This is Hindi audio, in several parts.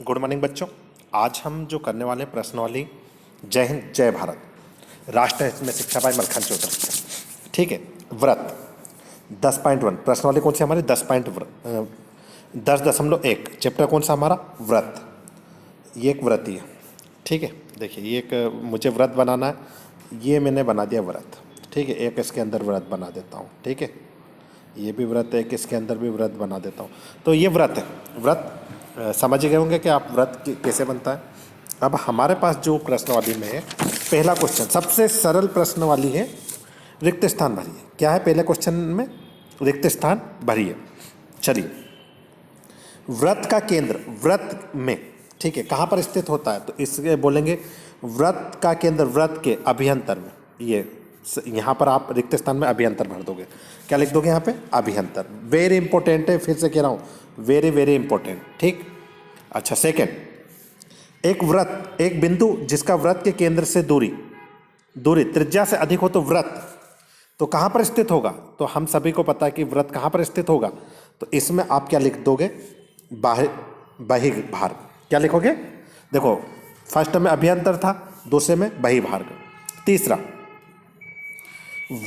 गुड मॉर्निंग बच्चों। आज हम जो करने वाले हैं प्रश्नावली जय हिंद जय भारत राष्ट्र हित में शिक्षा बाई मलखान चौधरी। ठीक है। व्रत 10.1 प्रश्नावली कौन सी हमारी 10.1 चैप्टर कौन सा हमारा व्रत। ये एक व्रत ही है। ठीक है। देखिए ये एक मुझे व्रत बनाना है, ये मैंने बना दिया व्रत। ठीक है। एक इसके अंदर व्रत बना देता हूँ। ठीक है। ये भी व्रत है, एक इसके अंदर भी व्रत बना देता हूँ। तो ये व्रत है। व्रत समझ गए होंगे कि आप व्रत कैसे बनता है। अब हमारे पास जो प्रश्नावली में है पहला क्वेश्चन सबसे सरल प्रश्नावली है, रिक्त स्थान भरिए। क्या है पहले क्वेश्चन में? रिक्त स्थान भरिए। चलिए, व्रत का केंद्र व्रत में, ठीक है, कहाँ पर स्थित होता है? तो इसके बोलेंगे व्रत का केंद्र व्रत के अभियंतर में। ये यहाँ पर आप रिक्त स्थान में अभियंतर भर दोगे। क्या लिख दोगे यहाँ पे? अभियंतर। वेरी इंपॉर्टेंट है, फिर से कह रहा हूँ, वेरी वेरी इंपॉर्टेंट। ठीक। अच्छा, सेकंड, एक व्रत, एक बिंदु जिसका व्रत के केंद्र से दूरी त्रिज्या से अधिक हो तो व्रत तो कहाँ पर स्थित होगा? तो हम सभी को पता है कि व्रत कहाँ पर स्थित होगा। तो इसमें आप क्या लिख दोगे? बहिर्भाग। क्या लिखोगे? देखो, फर्स्ट में अभियंतर था, दूसरे में बहिर्भाग। तीसरा,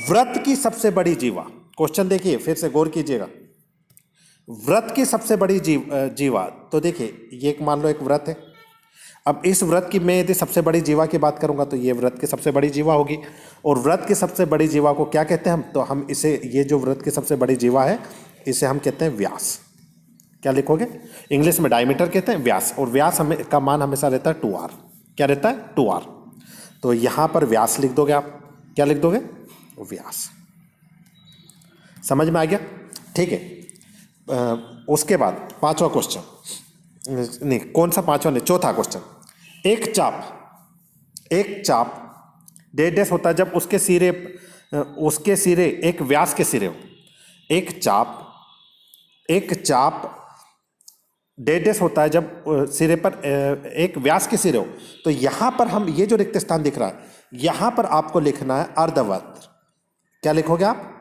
व्रत की सबसे बड़ी जीवा। क्वेश्चन देखिए, फिर से गौर कीजिएगा। व्रत की सबसे बड़ी जीवा, तो देखिए ये एक मान लो एक व्रत है। अब इस व्रत की मैं यदि सबसे बड़ी जीवा की बात करूंगा तो ये व्रत की सबसे बड़ी जीवा होगी। और व्रत की सबसे बड़ी जीवा को क्या कहते हैं हम? तो हम इसे, ये जो व्रत की सबसे बड़ी जीवा है, इसे हम कहते हैं व्यास। क्या लिखोगे? इंग्लिश में डायमीटर कहते हैं, व्यास। और व्यास का मान हमेशा रहता है 2r। क्या रहता है? 2r। तो यहां पर व्यास लिख दोगे आप। क्या लिख दोगे? व्यास। समझ में आ गया? ठीक है। उसके बाद पांचवा क्वेश्चन, नहीं कौन सा पांचवा, नहीं चौथा क्वेश्चन। एक चाप डेश होता है जब उसके सिरे एक व्यास के सिरे हो। एक चाप डेश होता है जब सिरे पर एक व्यास के सिरे हो। तो यहां पर हम, ये जो रिक्त स्थान दिख रहा है, यहां पर आपको लिखना है अर्धवृत्त। क्या लिखोगे आप?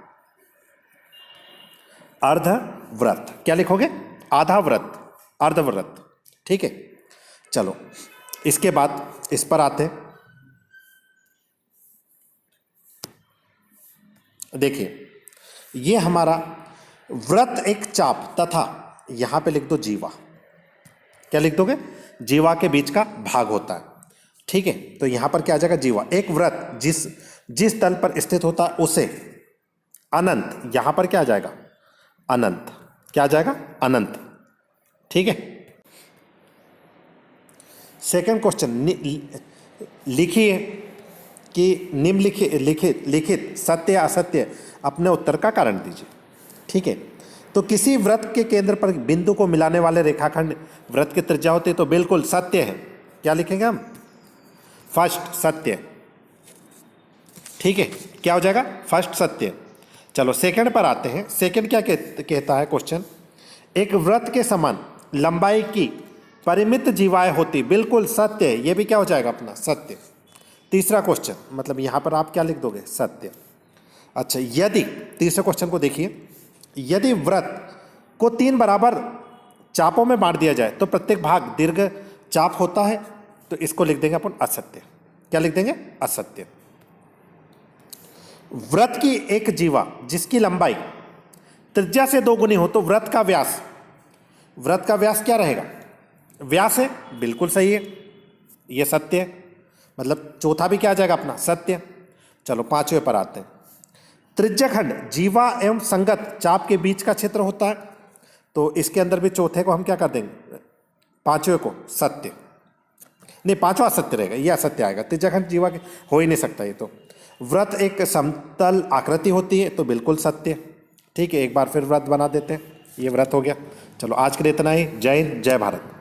अर्धव्रत। क्या लिखोगे? आधा व्रत, अर्धव्रत। ठीक है। चलो, इसके बाद इस पर आते हैं। देखिए, ये हमारा व्रत एक चाप तथा यहां पे लिख दो जीवा। क्या लिख दोगे? जीवा के बीच का भाग होता है। ठीक है। तो यहां पर क्या आ जाएगा? जीवा। एक व्रत जिस तल पर स्थित होता है उसे अनंत, यहां पर क्या आ जाएगा? अनंत। क्या आ जाएगा? अनंत। ठीक है। सेकंड क्वेश्चन, लिखिए कि लिखित सत्य असत्य अपने उत्तर का कारण दीजिए। ठीक है। तो किसी व्रत के केंद्र पर बिंदु को मिलाने वाले रेखाखंड व्रत की त्रिज्या होती है, तो बिल्कुल सत्य है। क्या लिखेंगे हम? फर्स्ट सत्य। ठीक है। क्या हो जाएगा? फर्स्ट सत्य। चलो सेकंड पर आते हैं। सेकंड क्या कहता है क्वेश्चन? एक व्रत के समान लंबाई की परिमित जीवाएं होती, बिल्कुल सत्य है। ये भी क्या हो जाएगा अपना? सत्य। तीसरा क्वेश्चन, मतलब यहां पर आप क्या लिख दोगे? सत्य। अच्छा, यदि तीसरे क्वेश्चन को देखिए, यदि व्रत को 3 बराबर चापों में बांट दिया जाए तो प्रत्येक भाग दीर्घ चाप होता है, तो इसको लिख देंगे अपन असत्य। क्या लिख देंगे? असत्य। व्रत की एक जीवा जिसकी लंबाई त्रिज्या से 2 गुनी हो तो व्रत का व्यास क्या रहेगा? व्यास है, बिल्कुल सही है, ये सत्य है। मतलब चौथा भी क्या आ जाएगा अपना? सत्य। चलो पांचवें पर आते हैं। त्रिज्याखंड जीवा एवं संगत चाप के बीच का क्षेत्र होता है, तो इसके अंदर भी चौथे को हम क्या कर देंगे? पांचवें को सत्य। नहीं, पांचवा असत्य रहेगा, ये असत्य आएगा। त्रिज्याखंड जीवा के हो ही नहीं सकता ये तो। व्रत एक समतल आकृति होती है, तो बिल्कुल सत्य। ठीक है। एक बार फिर व्रत बना देते हैं, ये व्रत हो गया। चलो आज के लिए इतना ही। जय हिंद जय भारत।